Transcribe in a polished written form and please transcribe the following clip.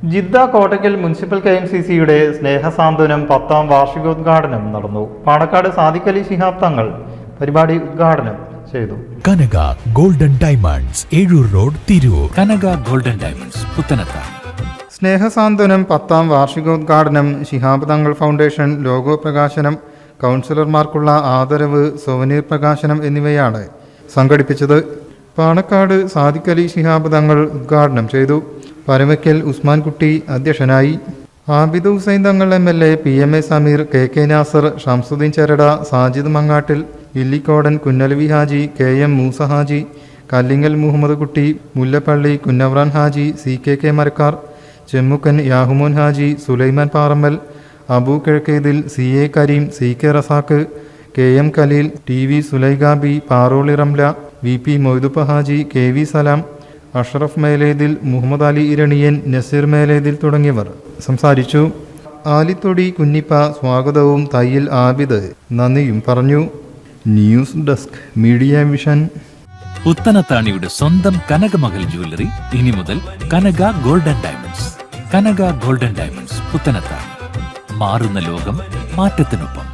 Jeddah Kottakkal municipal KMCCയുടെ സ്നേഹസാന്ത്വനം 10ാം വാർഷികോദ്ഘാടനം നടന്നു. പാണക്കാട് സാദിഖ് അലി ശിഹാബ് തങ്ങൾ പരിപാടി ഉദ്ഘാടനം ചെയ്തു. Kanaka golden diamonds, Ezhur road, Tirur. Kanaka golden diamonds, Puthanathani. സ്നേഹസാന്ത്വനം 10ാം വാർഷികോദ്ഘാടനം, ശിഹാബ് തങ്ങൾ ഫൗണ്ടേഷൻ ലോഗോ പ്രകാശനം, കൗൺസിലർമാർക്കുള്ള ആദരവ്, സൊവനീർ പ്രകാശനം എന്നിവയാണ് സംഘടിപ്പിച്ചത്. പാണക്കാട് സാദിഖ് അലി ശിഹാബ് തങ്ങൾ ഉദ്ഘാടനം ചെയ്തു. പരമയ്ക്കൽ ഉസ്മാൻ കുട്ടി അധ്യക്ഷനായി. Abid Hussain Thangal MLA, PMA Sameer, KK Nasar, Shamsuddin Cherada, Sajid Mangattil, Illikkodan Kunhalavi Haji, KM Musa Haji, Kallingal Muhammad കുട്ടി, മുല്ലപ്പള്ളി കുഞ്ഞവറാൻ ഹാജി, CKK മരക്കാർ, ചെമ്മുക്കൻ യാഹുമോൻ ഹാജി, സുലൈമാൻ പാറമ്മൽ, അബു കിഴക്കേതിൽ, CA Kareem, CK Razak, KM Khaleel, TV സുലൈഗാബി, Paroli Ramla, VP Moithuppa Haji, KV സലാം, അഷ്റഫ് മേലേതിൽ, മുഹമ്മദ് അലി ഇരണിയൻ, നസീർ മേലേതിൽ തുടങ്ങിയവർ സംസാരിച്ചു. ആലിത്തൊടി കുഞ്ഞിപ്പ സ്വാഗതവും തയ്യിൽ ആബിദ് നന്ദിയും പറഞ്ഞു. News desk, media vision. പുത്തനത്താണിയുടെ സ്വന്തം കനകമകൽ ജ്വല്ലറി ഇനി മുതൽ Kanaka golden diamonds. Kanaka golden diamonds, Puthanathani. മാറുന്ന ലോകം, മാറ്റത്തിനൊപ്പം.